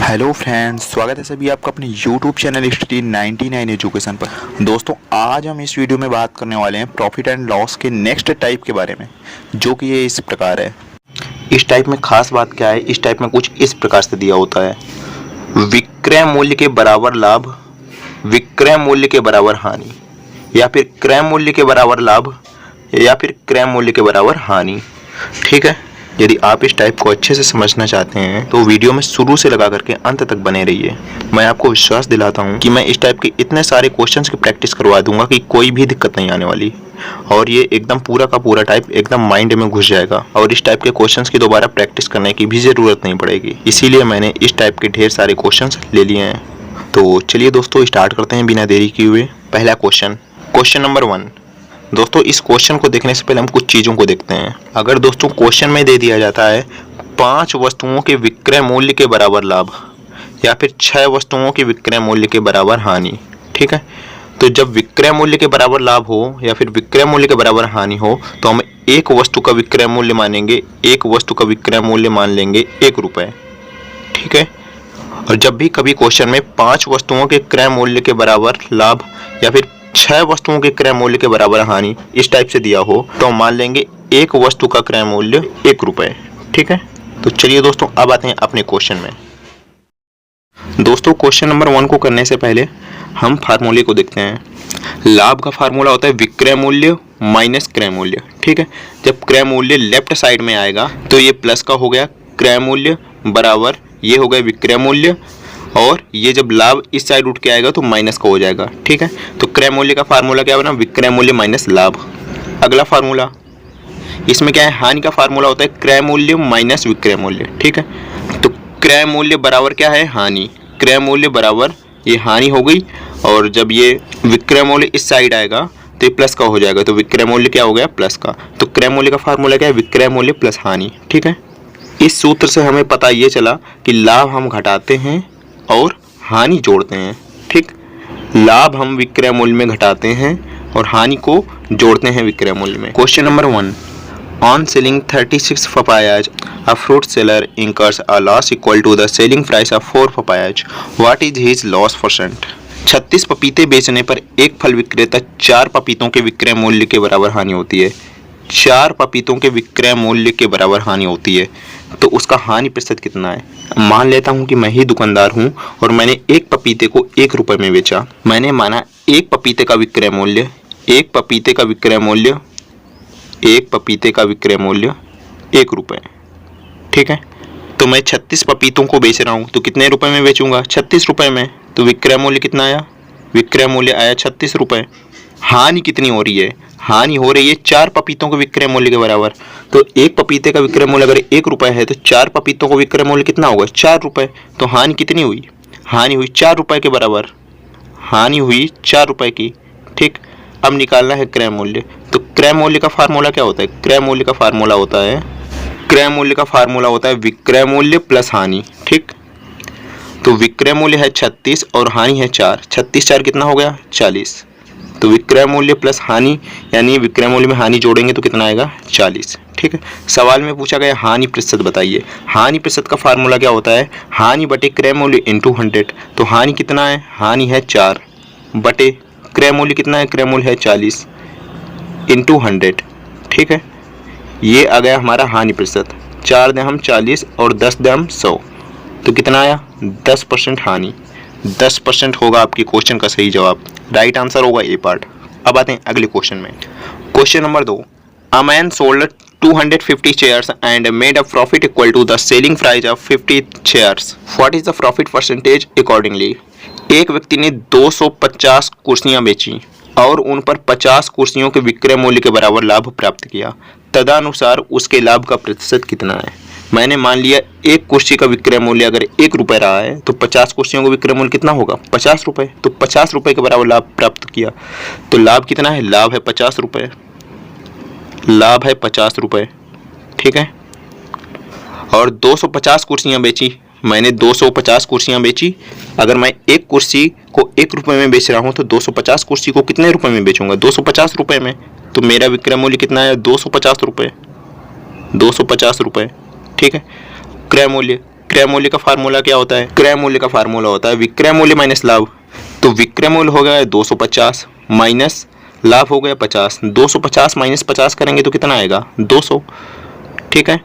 Hello friends, स्वागत है सभी आपका अपने यूट्यूब चैनल स्टडी 99 एजुकेशन पर। दोस्तों, आज हम इस वीडियो में बात करने वाले हैं प्रॉफिट एंड लॉस के नेक्स्ट टाइप के बारे में, जो कि ये इस प्रकार है। इस टाइप में खास बात क्या है, इस टाइप में कुछ इस प्रकार से दिया होता है: विक्रय मूल्य के बराबर लाभ, विक्रय मूल्य के बराबर हानि, या फिर क्रय मूल्य के बराबर लाभ, या फिर क्रय मूल्य के बराबर हानि। ठीक है, यदि आप इस टाइप को अच्छे से समझना चाहते हैं तो वीडियो में शुरू से लगा करके अंत तक बने रहिए। मैं आपको विश्वास दिलाता हूं कि मैं इस टाइप के इतने सारे क्वेश्चंस की प्रैक्टिस करवा दूंगा कि कोई भी दिक्कत नहीं आने वाली, और ये एकदम पूरा का पूरा टाइप एकदम माइंड में घुस जाएगा, और इस टाइप के क्वेश्चंस की दोबारा प्रैक्टिस करने की भी ज़रूरत नहीं पड़ेगी। इसीलिए मैंने इस टाइप के ढेर सारे क्वेश्चंस ले लिए हैं। तो चलिए दोस्तों, स्टार्ट करते हैं बिना देरी किए हुए। पहला क्वेश्चन नंबर 1। दोस्तों, इस क्वेश्चन को देखने से पहले हम कुछ चीज़ों को देखते हैं। अगर दोस्तों क्वेश्चन में दे दिया जाता है 5 वस्तुओं के विक्रय मूल्य के बराबर लाभ, या फिर 6 वस्तुओं के विक्रय मूल्य के बराबर हानि, ठीक है, तो जब विक्रय मूल्य के बराबर लाभ हो या फिर विक्रय मूल्य के बराबर हानि हो तो हम एक वस्तु का विक्रय मूल्य मानेंगे, एक वस्तु का विक्रय मूल्य मान लेंगे 1 रुपये। ठीक है, और जब भी कभी क्वेश्चन में 5 वस्तुओं के क्रय मूल्य के बराबर लाभ या फिर 6 वस्तुओं के क्रय मूल्य के बराबर हानि इस टाइप से दिया हो तो हम मान लेंगे एक वस्तु का क्रय मूल्य 1 रुपये। ठीक है, तो चलिए दोस्तों, अब आते हैं अपने क्वेश्चन में। दोस्तों, क्वेश्चन नंबर 1 को करने से पहले हम फार्मूले को देखते हैं। लाभ का फार्मूला होता है विक्रय मूल्य माइनस क्रय मूल्य। ठीक है, जब क्रय मूल्य लेफ्ट साइड में आएगा तो ये प्लस का हो गया क्रय मूल्य, बराबर ये हो गया विक्रय मूल्य, और ये जब लाभ इस साइड उठ के आएगा तो माइनस का हो जाएगा। ठीक है, तो क्रय मूल्य का फार्मूला क्या बना? विक्रय मूल्य माइनस लाभ। अगला फार्मूला, इसमें क्या है? हानि का फार्मूला होता है क्रय मूल्य माइनस विक्रय मूल्य। ठीक है, तो क्रय मूल्य बराबर क्या है? हानि। क्रय मूल्य बराबर ये हानि हो गई, और जब ये विक्रय मूल्य इस साइड आएगा तो ये प्लस का हो जाएगा, तो विक्रय मूल्य क्या हो गया? प्लस का। तो क्रय मूल्य का फार्मूला क्या है? विक्रय मूल्य प्लस हानि। ठीक है, इस सूत्र से हमें पता ये चला कि लाभ हम घटाते हैं और हानि जोड़ते हैं। ठीक, लाभ हम विक्रय मूल्य में घटाते हैं और हानि को जोड़ते हैं विक्रय मूल्य में। Question number 1। On selling 36 papayas, a fruit seller incurs a loss equal to the selling price of 4 papayas. What is his loss percent? 36 पपीते बेचने पर एक फल विक्रेता 4 पपीतों के विक्रय मूल्य के बराबर हानि होती है। 4 पपीतों के विक्रय मूल्य के बराबर हानि होती है, तो उसका हानि प्रतिशत कितना है? मान लेता हूं कि मैं ही दुकानदार हूं और मैंने एक पपीते को 1 रुपये में बेचा। मैंने माना एक पपीते का विक्रय मूल्य, एक पपीते का विक्रय मूल्य, एक पपीते का विक्रय मूल्य 1 रुपये। ठीक है, तो मैं 36 पपीतों को बेच रहा हूं, तो कितने रुपए में बेचूंगा? 36 रुपये में। तो विक्रय मूल्य कितना आया? विक्रय मूल्य आया 36 रुपये। हानि कितनी हो रही है? हानि हो रही है 4 पपीतों के विक्रय मूल्य के बराबर। तो एक पपीते का विक्रय मूल्य अगर 1 रुपये है तो 4 पपीतों का विक्रय मूल्य कितना होगा? 4 रुपये। तो हानि कितनी हुई? हानि हुई 4 रुपये के बराबर। हानि हुई 4 रुपये की। ठीक, अब निकालना है क्रय मूल्य। तो क्रय मूल्य का फार्मूला क्या होता है? क्रय मूल्य का फार्मूला होता है, क्रय मूल्य का फार्मूला होता है विक्रय मूल्य प्लस हानि। ठीक, तो विक्रय मूल्य है 36 और हानि है 4। 36 4 कितना हो गया? 40। तो विक्रय मूल्य प्लस हानि, यानी विक्रय मूल्य में हानि जोड़ेंगे तो कितना आएगा? 40। ठीक है, सवाल में पूछा गया हानि प्रतिशत बताइए। हानि प्रतिशत का फार्मूला क्या होता है? हानि बटे क्रय मूल्य इंटू 100। तो हानि कितना है? हानि है 4 बटे क्रय मूल्य कितना है? क्रय मूल्य है 40 इंटू 100। ठीक है, ये आ गया हमारा हानि प्रतिशत। 4 दे हम 40 और 10 दे हम 100, तो कितना आया? 10% हानि। 10% होगा आपके क्वेश्चन का सही जवाब। राइट आंसर होगा ए पार्ट। अब आते हैं अगले क्वेश्चन में। Question number 2। A man sold 250 chairs and made a profit equal to the selling price of 50 chairs. What is the profit percentage accordingly? एक व्यक्ति ने 250 कुर्सियां बेची और उन पर 50 कुर्सियों के विक्रय मूल्य के बराबर लाभ प्राप्त किया। तदनुसार उसके लाभ का प्रतिशत कितना है? मैंने मान लिया एक कुर्सी का विक्रय मूल्य अगर 1 रुपये रहा है तो 50 कुर्सियों का विक्रय मूल्य कितना होगा? 50 रुपये। तो 50 रुपये के बराबर लाभ प्राप्त किया, तो लाभ कितना है? लाभ है 50 रुपये। लाभ है 50 रुपये। ठीक है, और 250 कुर्सियाँ बेची। मैंने 250 कुर्सियाँ बेची। अगर मैं एक कुर्सी को 1 रुपये में बेच रहा हूँ तो 250 कुर्सी को कितने रुपये में बेचूंगा? 250 रुपये में। तो मेरा विक्रय मूल्य कितना है? 250 रुपये। 250 रुपये। ठीक है, क्रय क्रय मूल्य का फार्मूला क्या होता है? क्रय मूल्य का फार्मूला होता है विक्रय मूल्य माइनस लाभ। तो विक्रय मूल्य हो गया 250 माइनस लाभ हो गया 50। 250 माइनस 50 करेंगे तो कितना आएगा? 200। ठीक है।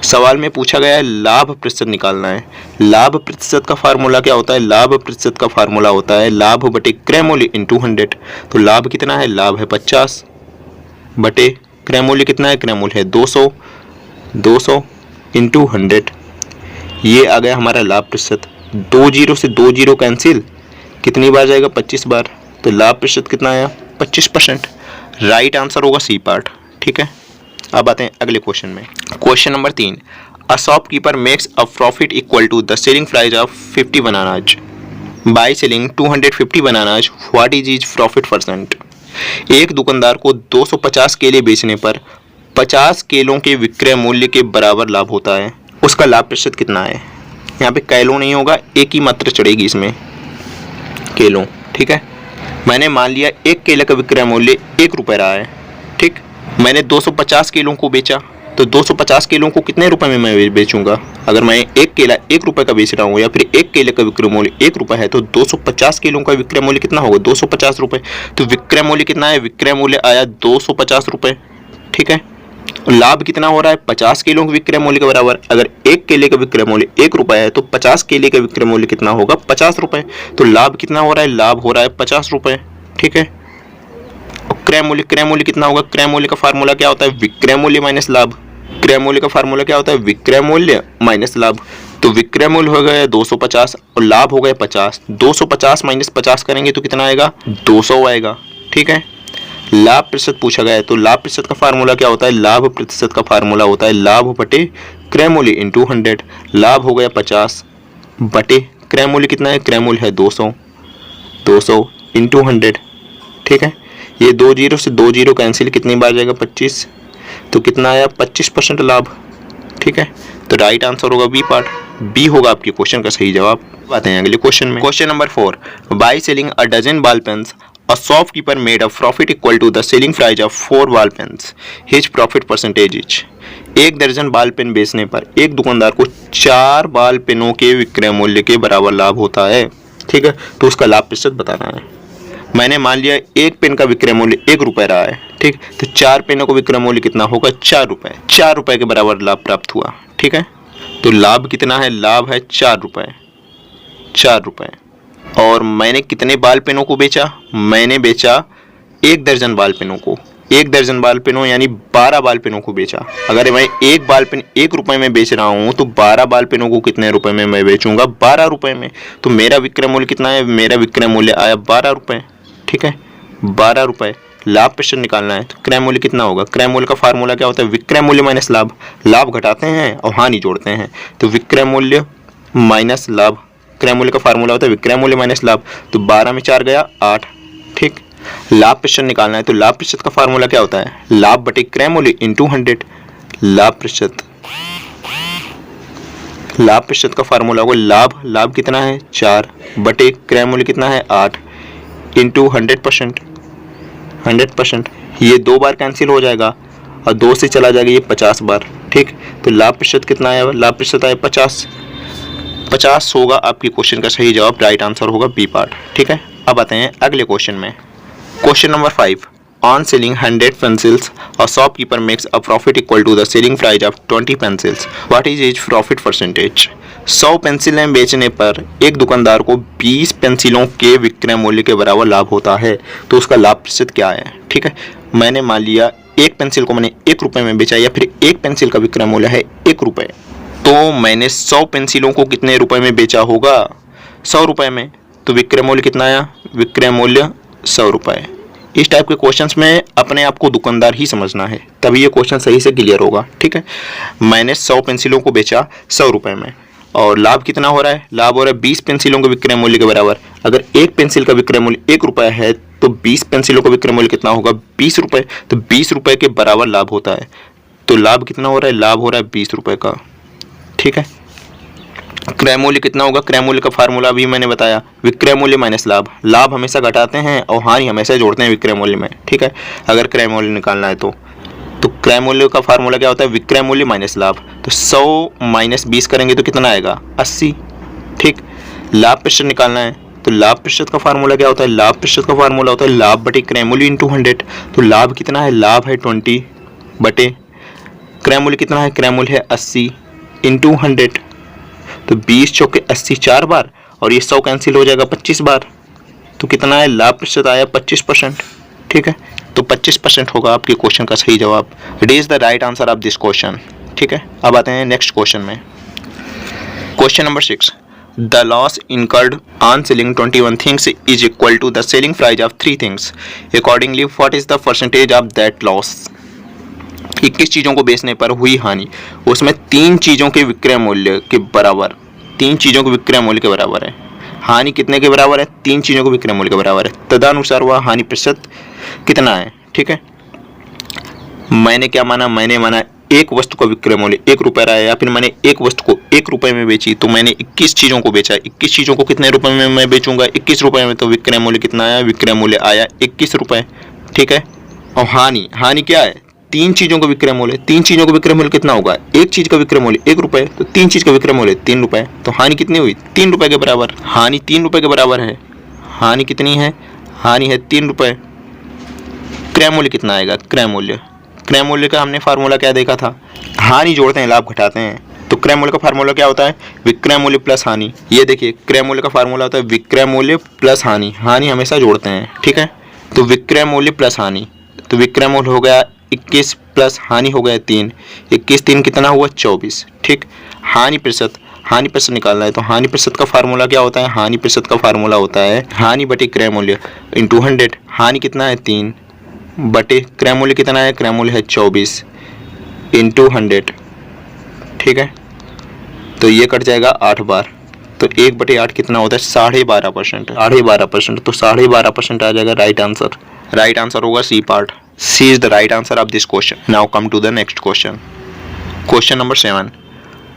सवाल में पूछा गया है लाभ प्रतिशत निकालना है। लाभ प्रतिशत का फार्मूला क्या होता है? लाभ प्रतिशत का फार्मूला होता है लाभ बटे क्रय मूल्य इंटू 100। तो लाभ कितना है? लाभ है 50 बटे क्रय मूल्य कितना है? क्रय मूल्य है 200। 200 इंटू 100, ये आ गया हमारा लाभ प्रतिशत। 2 जीरो से 2 जीरो कैंसिल, कितनी बार जाएगा? 25 बार। तो लाभ प्रतिशत कितना आया? 25%। राइट आंसर होगा सी पार्ट। ठीक है। अब आते हैं अगले क्वेश्चन में। Question number 3, a shopkeeper makes a profit equal to the selling price of 50 bananas by selling 250 bananas, what is his profit percent? एक दुकानदार को 250 केले बेचने पर 50 केलों के विक्रय मूल्य के बराबर लाभ होता है, उसका लाभ प्रतिशत कितना है? यहाँ पे कैलों नहीं होगा, एक ही मात्रा चढ़ेगी इसमें, केलों। ठीक है। मैंने मान लिया एक केले का विक्रय मूल्य 1 रुपये रहा है। ठीक। मैंने 250 केलों को बेचा, तो 250 केलों को कितने रुपए में मैं बेचूंगा? अगर मैं एक केला 1 रुपये का बेच रहा हूँ या फिर एक केले का विक्रय मूल्य 1 रुपये है, तो 250 केलों का विक्रय मूल्य कितना होगा? 250 रुपये। तो विक्रय मूल्य कितना है? विक्रय मूल्य आया 250 रुपये। ठीक है। लाभ कितना हो रहा है? 50 केलों के विक्रय मूल्य के बराबर। अगर एक केले का विक्रय मूल्य 1 रुपये है तो 50 केले का विक्रय मूल्य कितना होगा? 50 रुपये। तो लाभ कितना हो रहा है? लाभ हो रहा है 50 रुपये। ठीक है। क्रय मूल्य कितना होगा? क्रय मूल्य का फार्मूला क्या होता है? विक्रय मूल्य माइनस लाभ। क्रय मूल्य का फार्मूला क्या होता है? विक्रय मूल्य माइनस लाभ। तो विक्रय मूल्य हो गया 250 और लाभ हो गया 50। 250 माइनस 50 करेंगे तो कितना आएगा? 200 आएगा। ठीक है। लाभ प्रतिशत पूछा गया है, तो लाभ प्रतिशत का फार्मूला क्या होता है? लाभ प्रतिशत का फार्मूला होता है लाभ बटे क्रय मूल्य इंटू 100। लाभ हो गया 50 बटे क्रय मूल्य कितना है? क्रय मूल्य है 200। 200 इंटू 100। ठीक है। ये 2 जीरो से 2 जीरो कैंसिल, कितनी बार जाएगा? 25। तो कितना आया? 25% लाभ। ठीक है। तो राइट आंसर होगा बी पार्ट। बी होगा आपके क्वेश्चन का सही जवाब। आते हैं अगले क्वेश्चन में। Question number 4, by selling a dozen ball pens a shopkeeper made a profit equal to the selling price of 4 ball pens. His profit percentage is? एक दर्जन बाल पेन बेचने पर एक दुकानदार को 4 बाल पेनों के विक्रय मूल्य के बराबर लाभ होता है। ठीक है। तो उसका लाभ प्रतिशत बताना है। मैंने मान लिया एक पेन का विक्रय मूल्य 1 रुपये रहा है। ठीक। तो 4 पेनों का विक्रय मूल्य कितना होगा? 4 रुपये। 4 रुपये के बराबर लाभ प्राप्त हुआ। ठीक है। तो लाभ कितना है? लाभ है 4 रुपये। 4 रुपये। और मैंने कितने बाल पेनों को बेचा? मैंने बेचा 1 दर्जन बाल पेनों को। 1 दर्जन बाल पेनों यानी 12 बाल पेनों को बेचा। अगर मैं एक बाल पेन 1 रुपये में बेच रहा हूँ तो 12 बाल पेनों को कितने रुपए में मैं बेचूंगा? 12 रुपये में। तो मेरा विक्रय मूल्य कितना है? मेरा विक्रय मूल्य आया 12 रुपये। ठीक है। 12 रुपये। लाभ प्रतिशत निकालना है, तो क्रय मूल्य कितना होगा? क्रय मूल्य का फार्मूला क्या होता है? विक्रय मूल्य माइनस लाभ। लाभ घटाते हैं और हानि जोड़ते हैं, तो विक्रय मूल्य माइनस लाभ। क्रय मूल्य का फार्मूला होता है विक्रय मूल्य माइनस लाभ। तो 12 में 4 गया 8। ठीक। लाभ प्रतिशत निकालना है, तो लाभ प्रतिशत का फार्मूला क्या होता है? लाभ बटे क्रय मूल्य इंटू 100। लाभ प्रतिशत, लाभ प्रतिशत का फार्मूला होगा लाभ कितना है? 4 बटे क्रय मूल्य कितना है? 8 इंटू 100%। 100%। ये 2 बार कैंसिल हो जाएगा और 2 से चला जाएगा ये 50 बार। ठीक। तो लाभ प्रतिशत कितना आया? लाभ प्रतिशत आया 50। 50 होगा आपके क्वेश्चन का सही जवाब। राइट आंसर होगा बी पार्ट। ठीक है। अब आते हैं अगले क्वेश्चन में। Question number 5, on selling 100 pencils a shopkeeper makes a profit equal to the selling price of 20 pencils, what is his profit percentage? 100 पेंसिलें बेचने पर एक दुकानदार को 20 पेंसिलों के विक्रय मूल्य के बराबर लाभ होता है, तो उसका लाभ प्रतिशत क्या है? ठीक है। मैंने मान लिया एक पेंसिल को मैंने 1 रुपये में बेचा, या फिर एक पेंसिल का विक्रय मूल्य है 1 रुपये, तो मैंने 100 पेंसिलों को कितने रुपए में बेचा होगा? 100 रुपये में। तो विक्रय मूल्य कितना आया? विक्रय मूल्य 100 रुपये। इस टाइप के क्वेश्चंस में अपने आप को दुकानदार ही समझना है, तभी ये क्वेश्चन सही से क्लियर होगा। ठीक है। मैंने 100 पेंसिलों को बेचा 100 रुपये में, और लाभ कितना हो रहा है? लाभ हो रहा है 20 पेंसिलों के विक्रय मूल्य के बराबर। अगर एक पेंसिल का विक्रय मूल्य 1 रुपये है तो 20 पेंसिलों का विक्रय मूल्य कितना होगा? 20 रुपये। तो 20 रुपये के बराबर लाभ होता है। तो लाभ कितना हो रहा है? लाभ हो रहा है 20 रुपये का। ठीक है। क्रय मूल्य कितना होगा? क्रय मूल्य का फार्मूला भी मैंने बताया, विक्रय मूल्य माइनस लाभ। लाभ हमेशा घटाते हैं और हानि हमेशा जोड़ते हैं विक्रय मूल्य में। ठीक है। अगर क्रय मूल्य निकालना है तो तो क्रय मूल्य का फार्मूला क्या होता है, विक्रय मूल्य माइनस लाभ। तो 100 माइनस 20 करेंगे तो कितना आएगा, 80। ठीक, लाभ प्रतिशत निकालना है तो लाभ प्रतिशत का फार्मूला क्या होता है, लाभ प्रतिशत का फार्मूला होता है लाभ बटे क्रय मूल्य इंटू 100। तो लाभ कितना है, लाभ है 20 बटे क्रय मूल्य कितना है, क्रय मूल्य है 80 इंटू 100। तो 20 चौके 80 4 बार, और ये 100 कैंसिल हो जाएगा 25 बार। तो कितना है, लाभ प्रतिशत आया 25%। ठीक है, तो 25% होगा आपके क्वेश्चन का सही जवाब। It is the right answer of this question. ठीक है, अब आते हैं नेक्स्ट क्वेश्चन में। Question number 6, the loss incurred on selling 21 things is equal to the selling price of 3 things, accordingly what is the percentage of that loss. 21 चीज़ों को बेचने पर हुई हानि, उसमें 3 चीज़ों के विक्रय मूल्य के बराबर, 3 चीज़ों के विक्रय मूल्य के बराबर है। हानि कितने के बराबर है, 3 चीज़ों के विक्रय मूल्य के बराबर है। तदनुसार वह हानि प्रतिशत कितना है। ठीक है, मैंने क्या माना, मैंने माना एक वस्तु का विक्रय मूल्य 1 रुपये रहा है, या फिर मैंने एक वस्तु को 1 रुपये में बेची, तो मैंने 21 चीज़ों को बेचा। 21 चीज़ों को कितने रुपए में मैं बेचूंगा, 21 रुपये में, तो विक्रय मूल्य कितना आया, विक्रय मूल्य आया 21 रुपये। ठीक है, और हानि, हानि क्या है, 3 चीज़ों का विक्रय मूल्य, 3 चीज़ों का विक्रय मूल्य कितना होगा, एक चीज़ का विक्रय मूल्य 1 रुपये, तो 3 चीज़ का विक्रय मूल्य 3 रुपये। तो हानि कितनी हुई, 3 रुपये के बराबर। हानि 3 रुपये के बराबर है। हानि कितनी है, हानि है 3 रुपये। क्रय मूल्य कितना आएगा, क्रय मूल्य, क्रय मूल्य का हमने फार्मूला क्या देखा था, हानि जोड़ते हैं लाभ घटाते हैं। तो क्रय मूल्य का फार्मूला क्या होता है, विक्रय मूल्य प्लस हानि। ये देखिए, क्रय मूल्य का फार्मूला होता है विक्रय मूल्य प्लस हानि, हानि हमेशा जोड़ते हैं। ठीक है, तो विक्रय मूल्य प्लस हानि, तो विक्रय मूल्य हो गया 21 प्लस हानि हो गया 3, 21 3 कितना हुआ 24। ठीक, हानि प्रतिशत, हानि प्रतिशत निकालना है तो हानि प्रतिशत का फार्मूला क्या होता है, हानि प्रतिशत का फार्मूला होता है हानि बटे क्रय मूल्य इंटू 100। हानि कितना है 3 बटे क्रय मूल्य कितना है, क्रय मूल्य है 24 इंटू 100। ठीक है, तो ये कट जाएगा 8 बार, तो 1 बटे 8 कितना होता है, 12.5%, 12.5%। तो 12.5% आ जाएगा राइट आंसर। राइट आंसर होगा C part. C is the right answer of this question. Now come to the next question. Question number 7,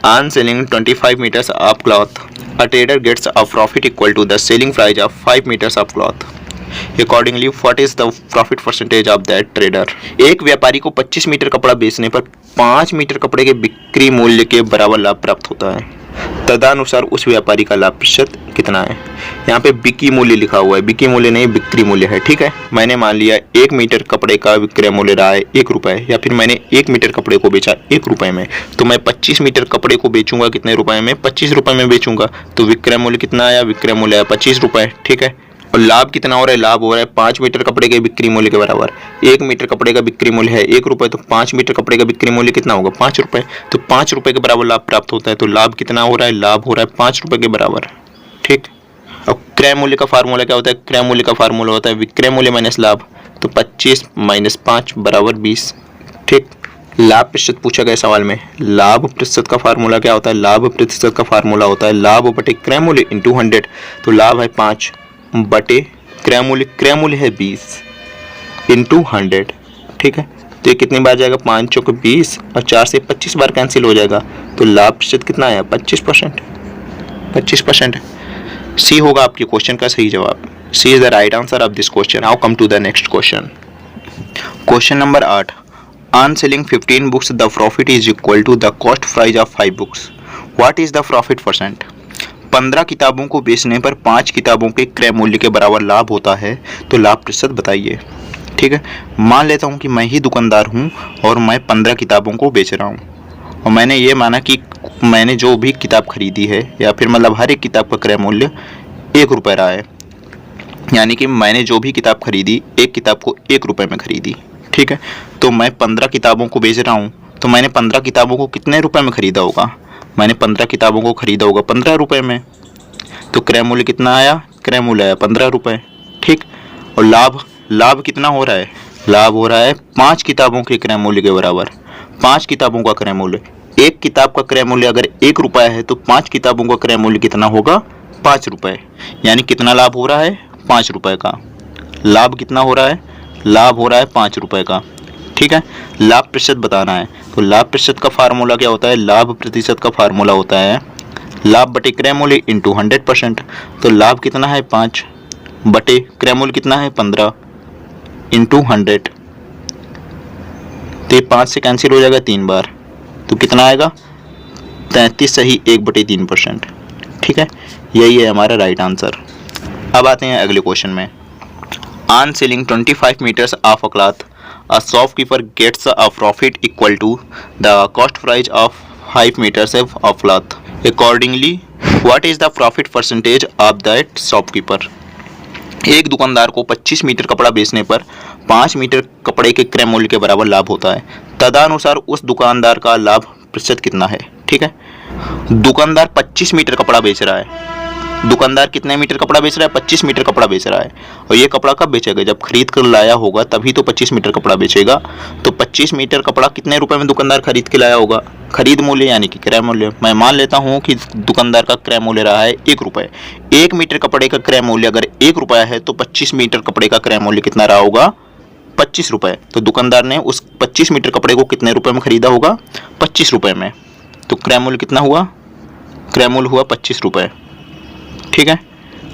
on selling 25 meters of cloth, a trader gets a profit equal to the selling price of 5 meters of cloth. Accordingly, what is the profit percentage of that trader? एक व्यापारी को 25 metre कपड़ा बेचने पर 5 metre कपड़े के बिक्री मूल्य के बराबर लाभ प्राप्त होता है। तदनुसार उस व्यापारी का लाभ प्रतिशत कितना है। यहाँ पे बिक्री मूल्य लिखा हुआ है, बिक्री मूल्य नहीं बिक्री मूल्य है। ठीक है, मैंने मान लिया 1 मीटर कपड़े का विक्रय मूल्य रहा है 1 रुपये, या फिर मैंने 1 मीटर कपड़े को बेचा 1 रुपये में, तो मैं 25 मीटर कपड़े को बेचूंगा कितने रुपए में, 25 रुपये में बेचूंगा। तो विक्रय मूल्य कितना आया, विक्रय मूल्य आया 25 रुपये। ठीक है, और लाभ कितना हो रहा है, लाभ हो रहा है 5 मीटर कपड़े के बिक्री मूल्य के बराबर। 1 मीटर कपड़े का बिक्री मूल्य है 1 रुपये, तो 5 मीटर कपड़े का बिक्री मूल्य कितना होगा, 5 रुपये। तो 5 रुपये के बराबर लाभ प्राप्त होता है। तो लाभ कितना हो रहा है, लाभ हो रहा है 5 रुपये के बराबर। ठीक, और क्रय मूल्य का फार्मूला क्या होता है, क्रय मूल्य का फार्मूला होता है विक्रय मूल्य माइनस लाभ। तो 25 माइनस 5 बराबर 20। ठीक, लाभ प्रतिशत पूछा गया सवाल में। लाभ प्रतिशत का फार्मूला क्या होता है, लाभ प्रतिशत का फार्मूला होता है लाभ बटे क्रय मूल्य इंटू 100। तो लाभ है 5 बटे क्रय मूल्य है 20 इंटू 100। ठीक है, तो ये कितनी बार जाएगा, 5 चौके 20 और 4 से 25 बार कैंसिल हो जाएगा। तो लाभ प्रतिशत कितना आया, 25%। 25% सी होगा आपके क्वेश्चन का सही जवाब। C is the right answer of this question. Now come to the next question. Question number 8, on selling 15 books the profit is equal to the cost price of 5 books. What is the profit percent? 15 किताबों को बेचने पर 5 किताबों के क्रय मूल्य के बराबर लाभ होता है, तो लाभ प्रतिशत बताइए। ठीक है, मान लेता हूँ कि मैं ही दुकानदार हूँ और मैं 15 किताबों को बेच रहा हूँ, और मैंने ये माना कि मैंने जो भी किताब खरीदी है, या फिर मतलब हर एक किताब का क्रय मूल्य 1 रुपये रहा है, यानी कि मैंने जो भी किताब खरीदी, एक किताब को 1 रुपये में खरीदी। ठीक है, तो मैं 15 किताबों को बेच रहा हूँ, तो मैंने 15 किताबों को कितने रुपए में खरीदा होगा, मैंने 15 किताबों को खरीदा होगा 15 रुपये में। तो क्रय मूल्य कितना आया, क्रय मूल्य आया 15 रुपये। ठीक, और लाभ कितना हो रहा है, लाभ हो रहा है 5 किताबों के क्रय मूल्य के बराबर। 5 किताबों का क्रय मूल्य, एक किताब का क्रय मूल्य अगर 1 रुपये है तो 5 किताबों का क्रय मूल्य कितना होगा, 5 रुपये। यानी कितना लाभ हो रहा है, 5 रुपये का लाभ। कितना हो रहा है, लाभ हो रहा है 5 रुपये का। ठीक है, लाभ प्रतिशत बताना है, तो लाभ प्रतिशत का फार्मूला क्या होता है, लाभ प्रतिशत का फार्मूला होता है लाभ बटे क्रय मूल्य इंटू 100%। तो लाभ कितना है 5 बटे क्रय मूल्य कितना है 15 इंटू 100। तो ये 5 से कैंसिल हो जाएगा 3 बार, तो कितना आएगा 33 सही 1/3%। ठीक है, यही है हमारा राइट आंसर। अब आते हैं अगले क्वेश्चन में। On selling 25 metres of a cloth, a shopkeeper gets a profit equal to the cost price of 5 metres of cloth. Accordingly what is the profit percentage of that shopkeeper. एक दुकानदार को 25 metre कपड़ा बेचने पर 5 metre कपड़े के क्रय मूल्य के बराबर लाभ होता है। तदनुसार उस दुकानदार का लाभ प्रतिशत कितना है। ठीक है, दुकानदार 25 मीटर कपड़ा बेच रहा है। दुकानदार कितने मीटर कपड़ा बेच रहा है? 25 मीटर कपड़ा बेच रहा है। और ये कपड़ा कब बेचेगा? जब खरीद कर लाया होगा तभी तो 25 मीटर कपड़ा बेचेगा। तो 25 मीटर कपड़ा कितने रुपए में दुकानदार खरीद के लाया होगा? खरीद मूल्य यानी कि क्रय मूल्य। मैं मान लेता हूँ कि दुकानदार का क्रय मूल्य रहा है 1 रुपये। 1 मीटर कपड़े का क्रय मूल्य अगर 1 रुपया है तो 25 मीटर कपड़े का क्रय मूल्य कितना रहा होगा? 25 रुपये। तो दुकानदार ने उस 25 मीटर कपड़े को कितने रुपए में खरीदा होगा? 25 रुपये में। तो क्रय मूल्य कितना हुआ? क्रय मूल्य हुआ 25 रुपये। ठीक है,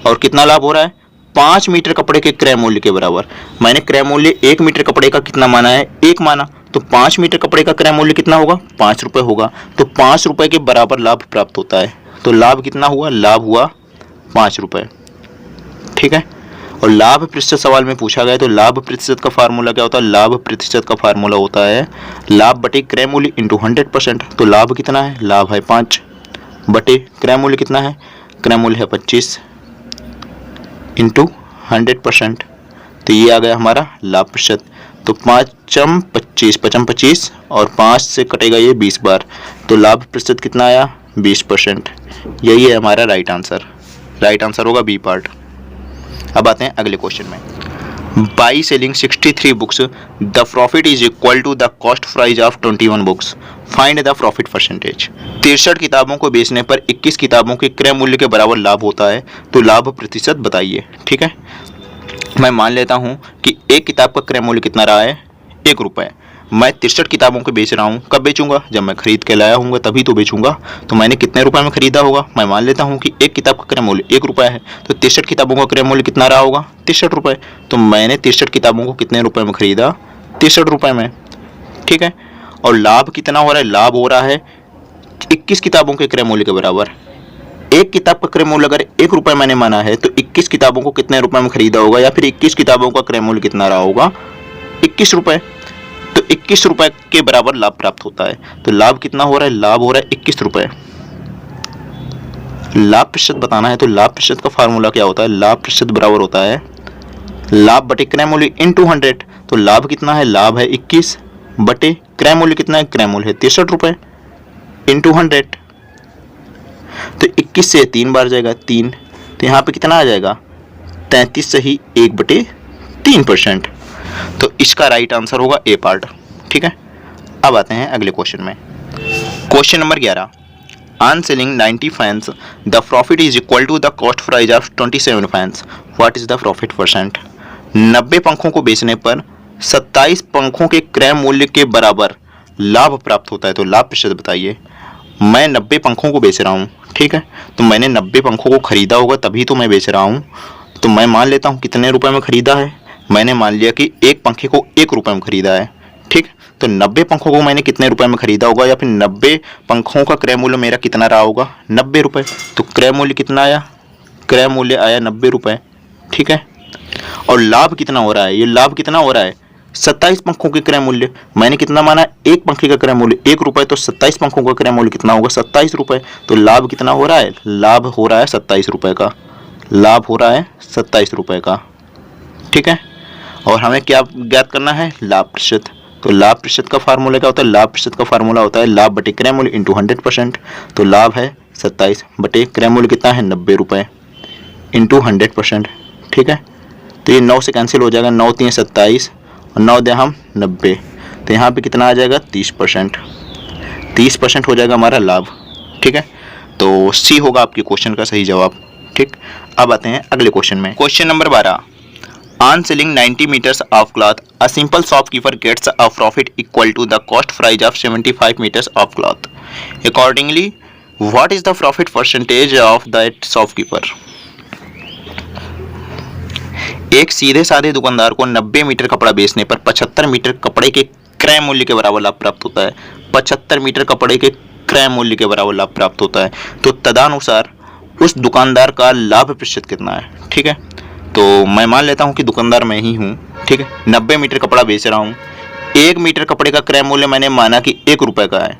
और कितना लाभ हो रहा है? 5 मीटर कपड़े के क्रय मूल्य के बराबर। मैंने क्रय मूल्य 1 मीटर कपड़े का कितना माना है? 1 माना। तो 5 मीटर कपड़े का क्रय मूल्य कितना होगा? 5 रुपये होगा। तो 5 रुपये के बराबर लाभ प्राप्त होता है। तो लाभ कितना हुआ? लाभ हुआ 5 रुपये। ठीक है, और लाभ प्रतिशत सवाल में पूछा गया, तो लाभ प्रतिशत का फार्मूला क्या होता है? लाभ प्रतिशत का फार्मूला होता है लाभ बटे क्रय मूल्य इंटू 100%। तो लाभ कितना है? लाभ है 5 बटे क्रय मूल्य कितना है? क्रय मूल्य है 25 इंटू 100%। तो ये आ गया हमारा लाभ प्रतिशत। तो 5 25 25 और 5 से कटेगा ये 20 बार। तो लाभ प्रतिशत कितना आया? 20%। यही है हमारा राइट आंसर। राइट आंसर होगा बी पार्ट। अब आते हैं अगले क्वेश्चन में। By selling 63 books the profit is equal to the cost price of 21 books, find the profit percentage. 63 किताबों को बेचने पर 21 किताबों के क्रय मूल्य के बराबर लाभ होता है, तो लाभ प्रतिशत बताइए। ठीक है, मैं मान लेता हूं कि एक किताब का क्रय मूल्य कितना रहा है? 1 रुपये। मैं 63 किताबों को बेच रहा हूं। कब बेचूंगा? जब मैं खरीद के लाया हूँगा तभी तो बेचूंगा। तो मैंने कितने रुपए में खरीदा होगा? मैं मान लेता हूं कि एक किताब का क्रय मूल्य 1 रुपया है, तो 63 किताबों का क्रय मूल्य कितना रहा होगा? 63 रुपये। तो मैंने 63 किताबों को कितने रुपए में खरीदा? 63 रुपये में। ठीक है, और लाभ कितना हो रहा है? लाभ हो रहा है 21 किताबों के क्रय मूल्य के बराबर। एक किताब का क्रय मूल्य अगर 1 रुपये मैंने माना है तो 21 किताबों को कितने रुपए में खरीदा होगा? या फिर 21 किताबों का क्रय मूल्य कितना रहा होगा? 21 रुपये। तो 21 रुपये के बराबर लाभ प्राप्त होता है। तो लाभ कितना हो रहा है? लाभ हो रहा है 21 रुपये। लाभ प्रतिशत बताना है तो लाभ प्रतिशत का फार्मूला क्या होता है? लाभ प्रतिशत बराबर होता है लाभ बटे क्रय मूल्य इंटू 100। तो लाभ कितना है? लाभ है 21 बटे क्रय मूल्य कितना है? क्रय मूल्य है 63 रुपये इंटू 100। तो 21 से 3 बार जाएगा 3, तो यहाँ पे कितना आ जाएगा? 33 सही 1/3%। तो इसका राइट आंसर होगा ए पार्ट। ठीक है, अब आते हैं अगले क्वेश्चन में। Question number 11। On selling 90 fans the profit is equal to the cost price of 27 fans, what is the profit percent. 90 पंखों को बेचने पर 27 पंखों के क्रय मूल्य के बराबर लाभ प्राप्त होता है, तो लाभ प्रतिशत बताइए। मैं 90 पंखों को बेच रहा हूँ। ठीक है, तो मैंने 90 पंखों को खरीदा होगा तभी तो मैं बेच रहा हूँ। तो मैं मान लेता हूँ कितने रुपए में खरीदा है। मैंने मान लिया कि एक पंखे को 1 रुपये में खरीदा है। ठीक, तो 90 पंखों को मैंने कितने रुपए में खरीदा होगा? या फिर 90 पंखों का क्रय मूल्य मेरा कितना रहा होगा? 90 रुपये। तो क्रय मूल्य कितना आया? क्रय मूल्य आया 90 रुपये। ठीक है, और लाभ कितना हो रहा है? ये लाभ कितना हो रहा है? 27 पंखों के क्रय मूल्य। मैंने कितना माना? एक पंखे का क्रय मूल्य 1 रुपये, तो 27 पंखों का क्रय मूल्य कितना होगा? 27 रुपये। तो लाभ कितना हो रहा है? लाभ हो रहा है 27 रुपये का। लाभ हो रहा है 27 रुपये का। ठीक है, और हमें क्या ज्ञात करना है? लाभ प्रतिशत। तो लाभ प्रतिशत का फार्मूला क्या होता है? लाभ प्रतिशत का फार्मूला होता है लाभ बटे क्रय मूल्य इंटू 100%। तो लाभ है 27 बटे क्रय मूल्य कितना है? 90 रुपये इंटू 100%। ठीक है, तो ये 9 से कैंसिल हो जाएगा। 9 3 27 और 9 दे हम 90। तो यहाँ पे कितना आ जाएगा? 30%। 30% हो जाएगा हमारा लाभ। ठीक है, तो सी होगा आपके क्वेश्चन का सही जवाब। ठीक, अब आते हैं अगले क्वेश्चन में। Question number 12। On selling 90 metres of cloth a simple shopkeeper gets a profit equal to the cost price of 75 metres of cloth. Accordingly what is the profit percentage of that shopkeeper. एक सीधे साधे दुकानदार को 90 metre कपड़ा बेचने पर 75 metre कपड़े के क्रय मूल्य के बराबर लाभ प्राप्त होता है। 75 मीटर कपड़े के क्रय मूल्य के बराबर लाभ प्राप्त होता है। तो तदनुसार उस दुकानदार का लाभ प्रतिशत कितना है। ठीक है, तो मैं मान लेता हूँ कि दुकानदार मैं ही हूँ। ठीक है, 90 मीटर कपड़ा बेच रहा हूँ। 1 मीटर कपड़े का क्रय मूल्य मैंने माना कि 1 रुपये का है।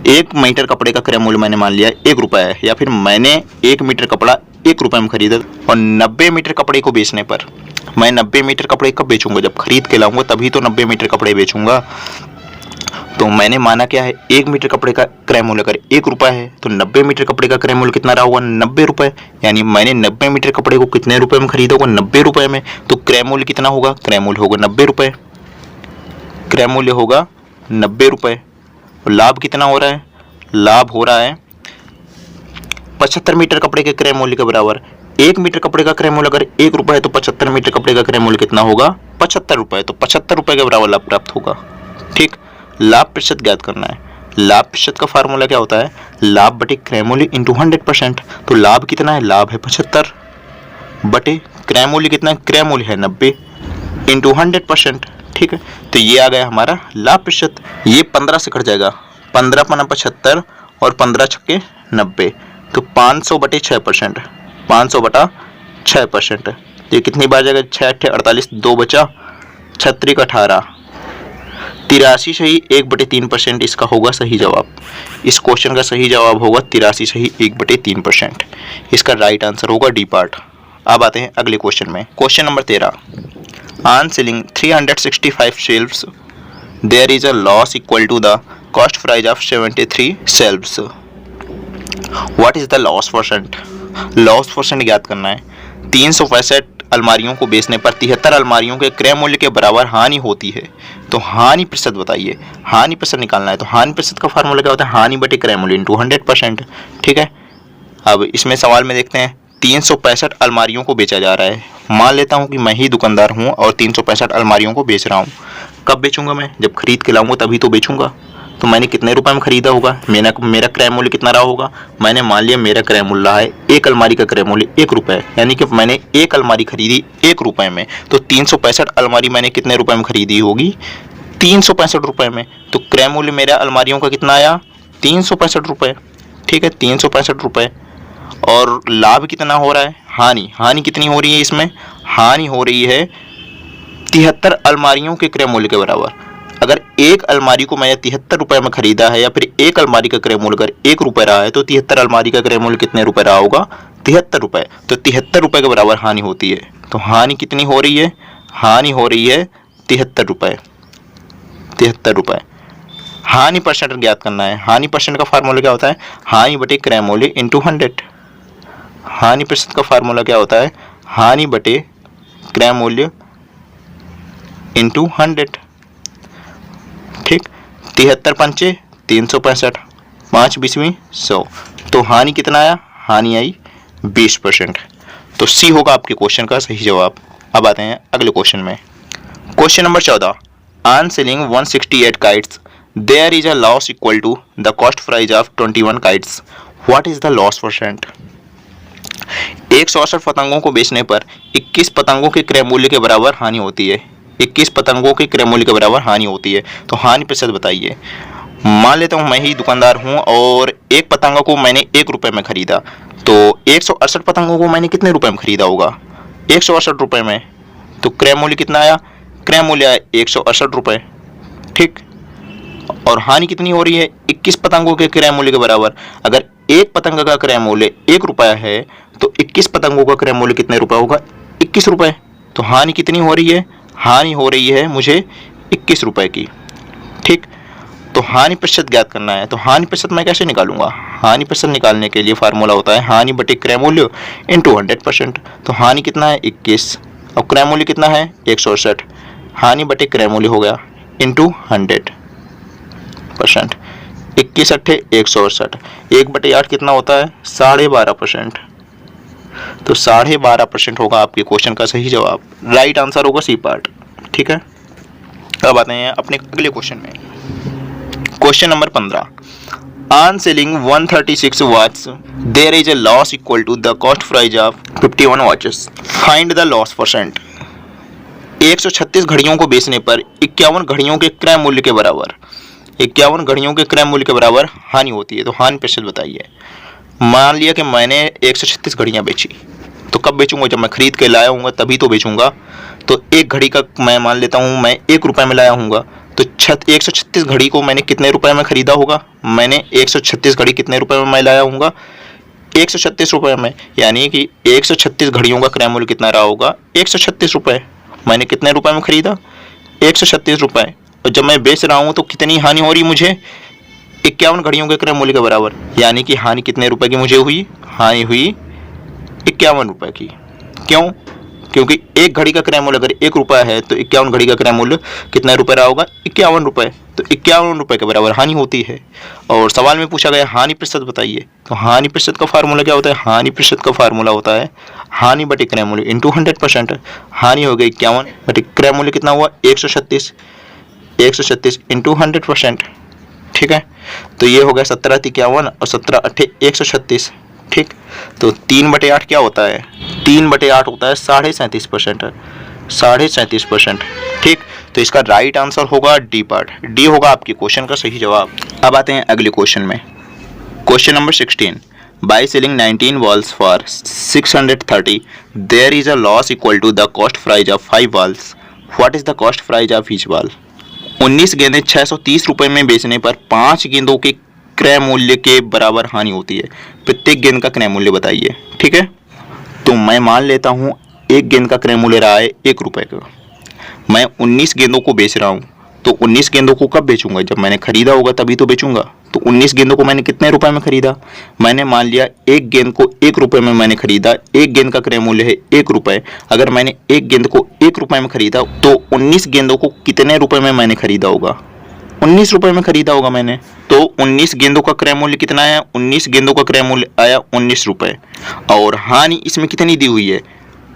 1 मीटर कपड़े का क्रय मूल्य मैंने मान लिया 1 रुपये है, या फिर मैंने 1 मीटर कपड़ा 1 रुपये में खरीदा। और 90 मीटर कपड़े को बेचने पर मैं 90 मीटर कपड़े कब बेचूंगा, जब खरीद के लाऊंगा तभी तो 90 मीटर कपड़े बेचूंगा। तो मैंने माना क्या है, 1 मीटर कपड़े का क्रय मूल्य अगर 1 रुपये है तो 90 मीटर कपड़े का क्रय मूल्य कितना रहा होगा, 90 रुपये। यानी मैंने 90 मीटर कपड़े को कितने रुपए में खरीदा होगा, 90 रुपये में। तो क्रय मूल्य कितना होगा, क्रय मूल्य होगा 90 रुपये। क्रय मूल्य होगा 90 रुपये। और लाभ कितना हो रहा है, लाभ हो रहा है 75 मीटर कपड़े के क्रय मूल्य के बराबर। 1 मीटर कपड़े का क्रय मूल्य अगर 1 रुपये है तो 75 मीटर कपड़े का क्रय मूल्य कितना होगा, 75 रुपये। तो 75 रुपये के बराबर लाभ प्राप्त होगा। ठीक, लाभ प्रतिशत ज्ञात करना है। लाभ प्रतिशत का फार्मूला क्या होता है, लाभ बटे क्रय मूल्य इंटू 100%। तो लाभ कितना है, लाभ है 75 बटे क्रय मूल्य कितना है, क्रय मूल्य है 90 इंटू 100%। ठीक है, तो ये आ गया हमारा लाभ प्रतिशत। ये 15 से कट जाएगा, 15 पना 75 और 15 छक्के 90। तो 500 बटे 6%, 500 बटा 6%। ये कितनी बार जाएगा, 6 8 48, 2 बचा, 36 18, 83 सही 1/3% इसका होगा सही जवाब। इस क्वेश्चन का सही जवाब होगा 83 सही 1/3%। इसका राइट आंसर होगा डी पार्ट। अब आते हैं अगले क्वेश्चन में। Question number 13, on selling 365 shelves there is a loss equal to the cost price of 73 shelves. What is the loss percent. Loss percent ज्ञात करना है। 365 अलमारियों को बेचने पर 73 अलमारियों के क्रय मूल्य के बराबर हानि होती है, तो हानि प्रतिशत बताइए। हानि प्रतिशत निकालना है, तो हानि प्रतिशत का फार्मूला क्या होता है, हानि बटे क्रय मूल्य इंटू 100%। ठीक है, अब इसमें सवाल में देखते हैं 365 अलमारियों को बेचा जा रहा है। मान लेता हूं कि मैं ही दुकानदार हूं और 365 अलमारियों को बेच रहा हूं। कब बेचूंगा मैं, जब खरीद के लाऊंगा तभी तो बेचूंगा। तो मैंने कितने रुपए में खरीदा होगा, मेरा क्रय मूल्य कितना रहा होगा। मैंने मान लिया मेरा क्रय मूल्य है, एक अलमारी का क्रय मूल्य 1 रुपये, यानी कि मैंने एक अलमारी खरीदी 1 रुपये में। तो 365 अलमारी मैंने कितने रुपए में खरीदी होगी, 365 रुपये में। तो क्रय मूल्य मेरा अलमारियों का कितना आया, 365 रुपये। ठीक है, 365 रुपये। और लाभ कितना हो रहा है, हानि, हानि कितनी हो रही है इसमें, हानि हो रही है 73 अलमारियों के क्रय मूल्य के बराबर। अगर एक अलमारी को मैंने 73 रुपये में खरीदा है, या फिर एक अलमारी का क्रय मूल्य अगर 1 रुपये रहा है, तो 73 अलमारी का क्रय मूल्य कितने रुपये रहा होगा, 73 रुपये। तो 73 रुपये के बराबर हानि होती है। तो हानि कितनी हो रही है, हानि हो रही है 73 रुपये, 73 रुपये। हानि परसेंट ज्ञात करना है। हानि परसेंट का फार्मूला क्या होता है, हानि बटे क्रय मूल्य इंटू 100। हानि प्रतिशत का फार्मूला क्या होता है, हानि बटे क्रय मूल्य इंटू 100। ठीक, 73 पंचे 365, 5 बीसवीं 100। तो हानि कितना आया, हानि आई 20%। तो सी होगा आपके क्वेश्चन का सही जवाब। अब आते हैं अगले क्वेश्चन में। Question number 14, on selling 168 kites there is a loss equal to the cost price of 21 kites. What is the loss percent. 168 पतंगों को बेचने पर 21 पतंगों के क्रय मूल्य के बराबर हानि होती है। 21 पतंगों के क्रय मूल्य के बराबर हानि होती है, तो हानि प्रतिशत बताइए। मान लेता हूँ मैं ही दुकानदार हूँ और एक पतंग को मैंने 1 रुपये में खरीदा, तो 168 पतंगों को मैंने कितने रुपये में खरीदा होगा, 168 रुपये में। तो क्रय मूल्य कितना आया, क्रय मूल्य आया 168 रुपये। ठीक, और हानि कितनी हो रही है, 21 पतंगों के क्रय मूल्य के बराबर। अगर एक पतंग का क्रय मूल्य 1 रुपया है, तो 21 पतंगों का क्रय मूल्य कितने रुपये होगा, 21 रुपये। तो हानि कितनी हो रही है, हानि हो रही है मुझे 21 रुपये की। ठीक, तो हानि प्रतिशत ज्ञात करना है। तो हानि प्रतिशत मैं कैसे निकालूंगा, हानि प्रतिशत निकालने के लिए फार्मूला होता है हानि बटे क्रय मूल्य इंटू 100%। तो हानि कितना है 21 और क्रय मूल्य कितना है 168। हानि बटे क्रय मूल्य हो गया इंटू 100%। 21 अट्ठे 168, 1/8 कितना होता है 12.5%। तो 12.5% होगा आपके क्वेश्चन का सही जवाब। राइट आंसर होगा सी पार्ट। ठीक है, अब आते हैं अपने अगले क्वेश्चन में। Question number 15, on selling 136 watch there is a loss equal to the cost price of 51 watches. Find the loss percent. 136 घड़ियों को बेचने पर 51 घड़ियों के क्रय मूल्य के बराबर 51 घड़ियों के क्रय मूल्य के बराबर हानि होती है। तो हानि प्रतिशत बताइए। मान लिया कि मैंने 136 घड़ियाँ बेची, तो कब बेचूंगा? जब मैं खरीद के लाया हूँगा तभी तो बेचूंगा। तो एक घड़ी का मैं मान लेता हूँ मैं 1 रुपये में लाया हूँगा, तो 136 घड़ी को मैंने कितने रुपए में खरीदा होगा? मैंने 136 घड़ी कितने रुपए में मैं लाया हूँगा? 136 रुपये में। यानी कि 136 घड़ियों का क्रय मूल्य कितना रहा होगा? 136 रुपये। मैंने कितने रुपए में खरीदा? 136 रुपये। और जब मैं बेच रहा हूँ तो कितनी हानि हो रही मुझे? 51 घड़ियों के क्रय मूल्य के बराबर। यानी कि हानि कितने रुपए की मुझे हुई? हानि हुई 51 रुपये की। क्यों? क्योंकि एक घड़ी का क्रय मूल्य अगर 1 रुपया है तो 51 घड़ी का क्रय मूल्य कितने रुपये रहा होगा? 51 रुपये। तो 51 रुपये के बराबर हानि होती है। और सवाल में पूछा गया हानि प्रतिशत बताइए। तो हानि प्रतिशत का फार्मूला क्या होता है? हानि प्रतिशत का फार्मूला होता है हानि बटे क्रय मूल्य इंटू 100%। हानि हो गई 51 बटे क्रय मूल्य कितना हुआ? 136। 136 इंटू 100%। ठीक है, तो ये हो गया 17 × 51 और 17 × 8 = 136। ठीक, तो 3/8 क्या होता है? 3/8 होता है 37.5%। 37.5%। ठीक, तो इसका राइट आंसर होगा डी पार्ट। डी होगा आपके क्वेश्चन का सही जवाब। अब आते हैं अगले क्वेश्चन में। Question number 16। By selling 19 balls for 630 there is a loss equal to the cost price of 5 balls। What is the cost price of each ball? 19 गेंदें 630 रुपये में बेचने पर 5 गेंदों के क्रय मूल्य के बराबर हानि होती है। प्रत्येक गेंद का क्रय मूल्य बताइए। ठीक है, तो मैं मान लेता हूँ एक गेंद का क्रय मूल्य रहा है 1 रुपये का। मैं 19 गेंदों को बेच रहा हूँ, तो 19 गेंदों को कब बेचूंगा? जब मैंने खरीदा होगा तभी तो बेचूंगा। तो 19 गेंदों को मैंने कितने रुपए में खरीदा? मैंने मान लिया एक गेंद को 1 रुपये में मैंने खरीदा। एक गेंद का क्रय मूल्य है 1 रुपये। अगर मैंने एक गेंद को 1 रुपये में खरीदा तो 19 गेंदों को कितने रुपए में मैंने खरीदा होगा? 19 रुपये में खरीदा होगा मैंने। तो 19 गेंदों का क्रय मूल्य कितना आया? 19 गेंदों का क्रय मूल्य आया 19 रुपये। और हानि इसमें कितनी दी हुई है?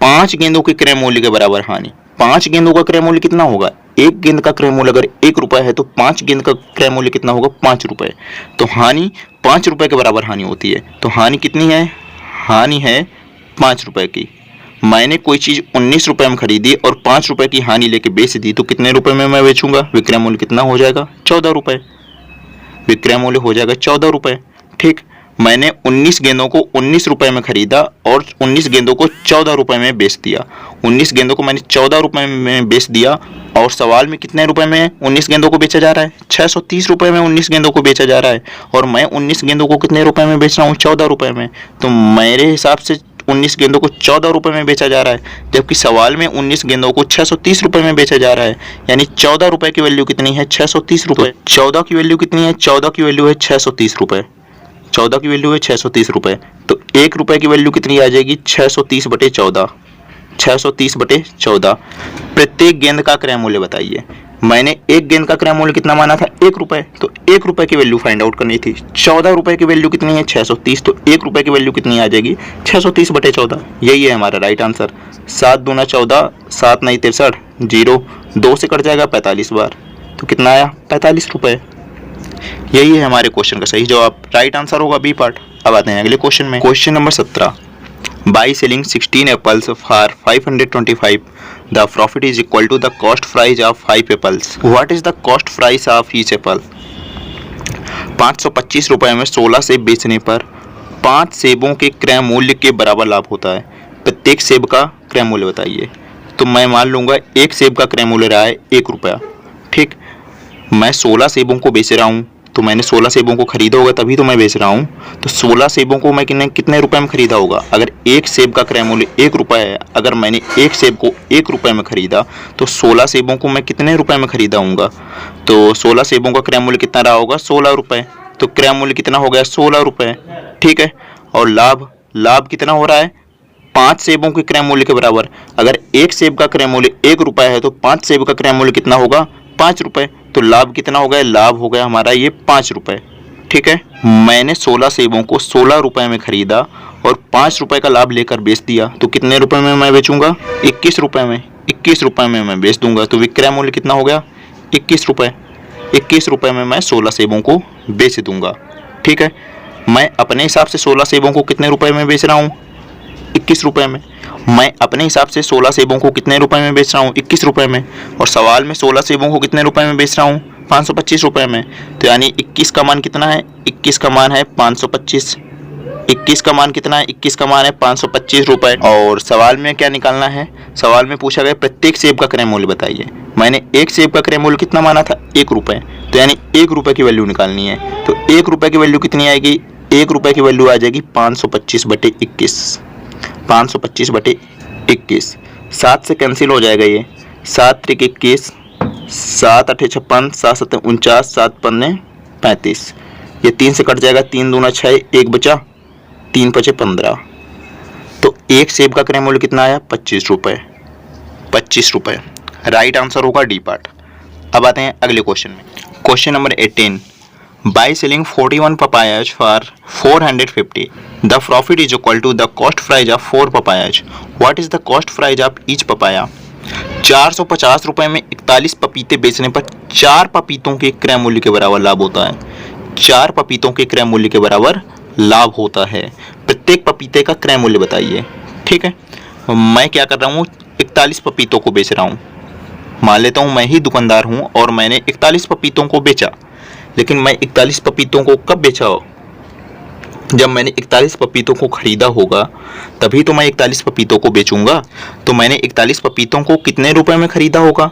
5 गेंदों के क्रय मूल्य के बराबर हानि। 5 गेंदों का क्रय मूल्य कितना होगा? एक गेंद का क्रय मूल्य अगर 1 रुपया है तो 5 गेंद का क्रय मूल्य कितना होगा? 5 रुपये। तो हानि 5 रुपये के बराबर हानि होती है। तो हानि कितनी है? हानि है 5 रुपये की। मैंने कोई चीज़ 19 रुपये में खरीदी और 5 रुपये की हानि लेके बेच दी, तो कितने रुपए में मैं बेचूंगा? विक्रय मूल्य कितना हो जाएगा? 14 रुपये। विक्रय मूल्य हो जाएगा 14 रुपये। ठीक, मैंने 19 गेंदों को 19 रुपये में खरीदा और 19 गेंदों को 14 रुपये में बेच दिया। 19 गेंदों को मैंने 14 रुपये में बेच दिया। और सवाल में कितने रुपए में 19 गेंदों को बेचा जा रहा है? 630 रुपये में 19 गेंदों को बेचा जा रहा है। और मैं 19 गेंदों को कितने रुपए में बेच रहा हूँ? 14 रुपये में। तो मेरे हिसाब से 19 गेंदों को 14 रुपये में बेचा जा रहा है, जबकि सवाल में 19 गेंदों को 630 रुपये में बेचा जा रहा है। यानी 14 रुपये की वैल्यू कितनी है? 630 रुपये। 14 की वैल्यू कितनी है? 14 की वैल्यू है 630 रुपये। 14 की वैल्यू है 630 रुपये। तो 1 रुपये की वैल्यू कितनी आ जाएगी? 630/14। 630/14। प्रत्येक गेंद का क्रय मूल्य बताइए। मैंने एक गेंद का क्रय मूल्य कितना माना था? 1 रुपये। तो 1 रुपये की वैल्यू फाइंड आउट करनी थी। 14 रुपये की वैल्यू कितनी है? 630। तो 1 रुपये की वैल्यू कितनी आ जाएगी? 630/14। यही है हमारा राइट आंसर। 7 दूना 14, 7 नहीं 63, 0 2 से कट जाएगा 45 बार। तो कितना आया? 45 रुपये। यही है हमारे क्वेश्चन का सही जवाब। राइट आंसर होगा बी पार्ट। अब आते हैं अगले क्वेश्चन में। Question number 17। By selling 16 apples for 525 the profit is equal to the cost price of 5 apples। What is the cost price of each apple? 525 रुपये में 16 सेब बेचने पर 5 सेबों के क्रय मूल्य के बराबर लाभ होता है। प्रत्येक सेब का क्रय मूल्य बताइए। तो मैं मान लूँगा एक सेब का क्रय मूल्य रहा है 1 रुपया। ठीक, मैं 16 सेबों को बेच रहा हूँ, तो मैंने 16 सेबों को खरीदा होगा तभी तो मैं बेच रहा हूँ। तो 16 सेबों को मैं कितने रुपए में खरीदा होगा? अगर एक सेब का क्रय मूल्य 1 रुपया है, अगर मैंने एक सेब को 1 रुपये में खरीदा तो 16 सेबों को मैं कितने रुपए में खरीदा हूँगा? तो 16 सेबों का क्रय मूल्य कितना रहा होगा? 16 रुपये। तो क्रय मूल्य कितना हो गया? 16 रुपये। ठीक है, और लाभ कितना हो रहा है? 5 सेबों के क्रय मूल्य के बराबर। अगर एक सेब का क्रय मूल्य 1 रुपया है तो 5 सेब का क्रय मूल्य कितना होगा? 5 रुपये। तो लाभ कितना हो गया? लाभ हो गया हमारा ये 5 रुपये। ठीक है, मैंने 16 सेबों को 16 रुपये में खरीदा और 5 रुपये का लाभ लेकर बेच दिया, तो कितने रुपए में मैं बेचूंगा? 21 रुपये में। 21 रुपये में मैं बेच दूंगा। तो विक्रय मूल्य कितना हो गया? 21 रुपये। 21 रुपये में मैं 16 सेबों को बेच दूंगा। ठीक है, मैं अपने हिसाब से 16 सेबों को कितने रुपए में बेच रहा हूँ? 21 रुपये में। मैं अपने हिसाब से 16 सेबों को कितने रुपए में बेच रहा हूँ? 21 रुपये में। और सवाल में 16 सेबों को कितने रुपए में बेच रहा हूँ? 525 रुपये में। तो यानी 21 का मान कितना है? 21 का मान है 525। 21 का मान कितना है? 21 का मान है 525 रुपये। और सवाल में क्या निकालना है? सवाल में पूछा गया प्रत्येक सेब का क्रय मूल्य बताइए। मैंने एक सेब का क्रय मूल्य कितना माना था? 1 रुपये। तो यानी 1 रुपये की वैल्यू निकालनी है। तो 1 रुपये की वैल्यू कितनी आएगी? 1 रुपये की वैल्यू आ जाएगी 525/21। 525/21। 7 से कैंसिल हो जाएगा ये। 7 त्रिक 21, 7 8 56, 7 7 49, 7 5 35। ये 3 से कट जाएगा, 3 दूना 6, 1 बचा, 3 5 15। तो एक सेब का क्रय मूल्य कितना आया? 25 रुपये। 25 रुपये राइट आंसर होगा डी पार्ट। अब आते हैं अगले क्वेश्चन में। Question number 18, by selling 41 papayas for 450 the profit is equal to the cost price of 4 papayas। What is the cost price of each papaya? 450 रुपये में 41 पपीते बेचने पर 4 पपीतों के क्रय मूल्य के बराबर लाभ होता है। 4 पपीतों के क्रय मूल्य के बराबर लाभ होता है। प्रत्येक पपीते का क्रय मूल्य बताइए। ठीक है, मैं क्या कर रहा हूँ? 41 पपीतों को बेच रहा हूँ। मान लेता हूँ मैं ही दुकानदार हूँ और मैंने 41 पपीतों को बेचा। लेकिन मैं 41 पपीतों को कब बेचा? जब मैंने 41 पपीतों को खरीदा होगा तभी तो मैं 41 पपीतों को बेचूंगा। तो मैंने 41 पपीतों को कितने रुपए में खरीदा होगा?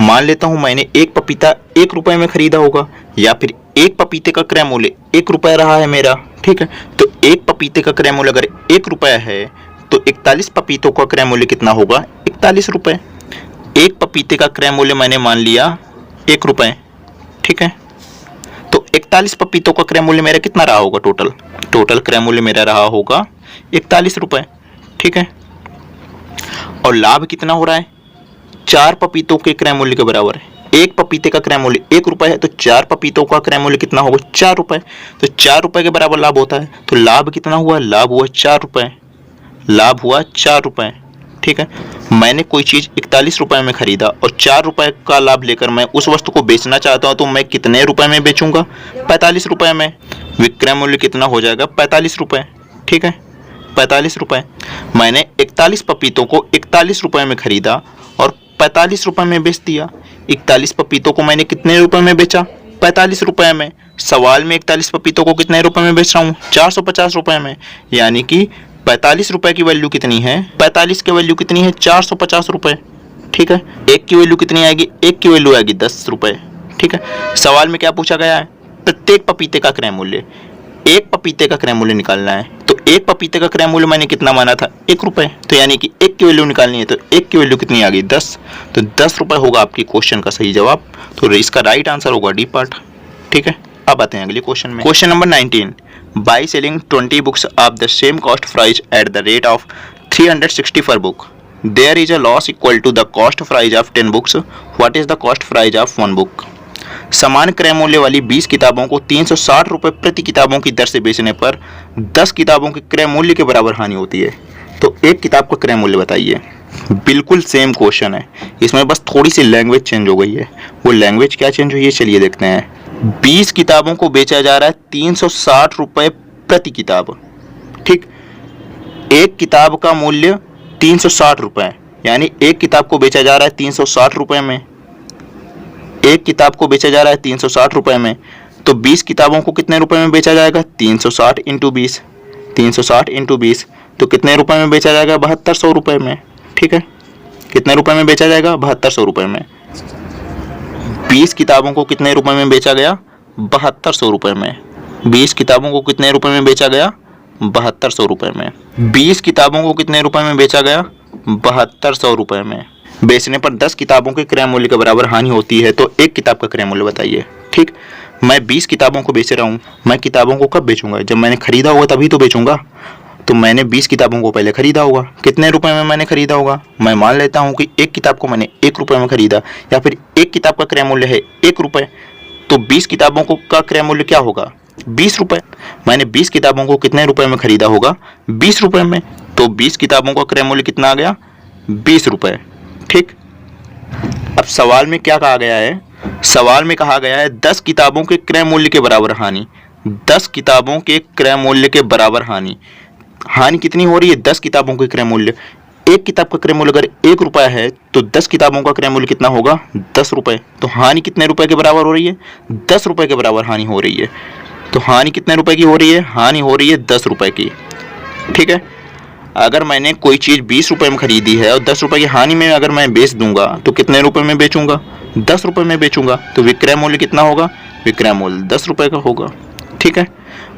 मान लेता हूँ मैंने एक पपीता 1 रुपये में खरीदा होगा, या फिर एक पपीते का क्रय मूल्य 1 रुपये रहा है मेरा। ठीक है, तो एक पपीते का क्रय मूल्य अगर 1 रुपये है तो 41 पपीतों का क्रय मूल्य कितना होगा? 41 रुपये। एक पपीते का क्रय मूल्य मैंने मान लिया 1 रुपये। ठीक है, तो 41 पपीतों का क्रय मूल्य मेरा कितना रहा होगा? टोटल क्रय मूल्य मेरा रहा होगा 41 रुपये। ठीक है, और लाभ कितना हो रहा है? 4 पपीतों के क्रय मूल्य के बराबर है। एक पपीते का क्रय मूल्य 1 रुपये है तो 4 पपीतों का क्रय मूल्य कितना होगा? 4 रुपये। तो 4 रुपये के बराबर लाभ होता है। तो लाभ कितना हुआ? लाभ हुआ 4 रुपये। लाभ हुआ 4 रुपये। ठीक है, मैंने कोई चीज़ 41 रुपये में खरीदा और 4 रुपये का लाभ लेकर मैं उस वस्तु को बेचना चाहता हूँ, तो मैं कितने रुपये में बेचूंगा? 45 रुपये में। विक्रय मूल्य कितना हो जाएगा? 45 रुपये। ठीक है, 45 रुपये। मैंने 41 पपीतों को 41 रुपये में खरीदा और 45 रुपये में बेच दिया। 41 पपीतों को मैंने कितने रुपये में बेचा? 45 रुपये में। सवाल में 41 पपीतों को कितने रुपये में बेच रहा हूँ? 450 रुपये में। यानी कि 45 रुपये की वैल्यू कितनी है? 45 की वैल्यू कितनी है? 450 रुपये। ठीक है, एक की वैल्यू कितनी आएगी? एक की वैल्यू आएगी 10 रुपये। ठीक है, सवाल में क्या पूछा गया है? प्रत्येक पपीते का क्रय मूल्य। एक पपीते का क्रय मूल्य निकालना है। तो एक पपीते का क्रय मूल्य मैंने कितना माना था? 1 रुपये। तो यानी कि एक की वैल्यू निकालनी है, तो एक की वैल्यू कितनी आ गई? 10। तो 10 रुपये होगा आपकी क्वेश्चन का सही जवाब। तो इसका राइट आंसर होगा डी पार्ट। ठीक है, अब आते हैं अगले क्वेश्चन में। Question number 19, by selling 20 books of the same cost price at the rate of 360 per book there is a loss equal to the cost price of 10 books. What is the cost price of 1 book? समान क्रय मूल्य वाली 20 किताबों को 360 रुपये प्रति किताबों की दर से बेचने पर 10 किताबों के क्रय मूल्य के बराबर हानि होती है। तो एक किताब का क्रय मूल्य बताइए। बिल्कुल सेम क्वेश्चन है, इसमें बस थोड़ी सी लैंग्वेज चेंज हो गई है। वो लैंग्वेज क्या चेंज हुई है चलिए देखते हैं। 20 किताबों को बेचा जा रहा है 360 रुपये प्रति किताब। ठीक, एक किताब का मूल्य 360 रुपये, यानी एक किताब को बेचा जा रहा है 360 रुपये में। एक किताब को बेचा जा रहा है 360 रुपये में, तो 20 किताबों को कितने रुपए में बेचा जाएगा? 360 इंटू 20। 360 इंटू 20 तो कितने रुपए में बेचा जाएगा? 7200 रुपये में। ठीक है, कितने रुपए में बेचा जाएगा? 7200 रुपये में। 20 किताबों को कितने रुपए में बेचा गया? 7200 रुपये में। 20 किताबों को कितने रुपए में बेचा गया? 7200 रुपये में। 20 किताबों को कितने रुपए में बेचा गया? 7200 रुपये में। बेचने पर 10 किताबों के क्रय मूल्य के बराबर हानि होती है, तो एक किताब का क्रय मूल्य बताइए। ठीक, मैं 20 किताबों को बेच रहा हूँ। मैं किताबों को कब बेचूंगा? जब मैंने खरीदा होगा तभी तो बेचूंगा। तो मैंने 20 किताबों को पहले खरीदा होगा। कितने रुपए में मैंने खरीदा होगा? मैं मान लेता हूँ कि एक किताब को मैंने 1 रुपये में खरीदा, या फिर एक किताब का क्रय मूल्य है 1 रुपये, तो 20 किताबों को का क्रय मूल्य क्या होगा? 20 रुपये। मैंने 20 किताबों को कितने रुपए में खरीदा होगा? 20 रुपये में। तो 20 किताबों का क्रय मूल्य कितना आ गया? 20 रुपये। ठीक, अब सवाल में क्या कहा गया है? सवाल में कहा गया है 10 किताबों के क्रय मूल्य के बराबर हानि। 10 किताबों के क्रय मूल्य के बराबर हानि। हानि कितनी हो रही है? 10 किताबों के क्रय मूल्य। एक किताब का क्रय मूल्य अगर 1 रुपया है तो 10 किताबों का क्रय मूल्य कितना होगा? 10 रुपये। तो हानि कितने रुपए के बराबर हो रही है? 10 रुपये के बराबर हानि हो रही है। तो हानि कितने रुपए की हो रही है? हानि हो रही है 10 रुपये की। ठीक है। अगर मैंने कोई चीज़ 20 रुपये में खरीदी है और 10 रुपये की हानि में अगर मैं बेच दूंगा तो कितने रुपए में बेचूंगा? 10 रुपये में बेचूंगा। तो विक्रय मूल्य कितना होगा? विक्रय मूल्य 10 रुपये का होगा। ठीक है।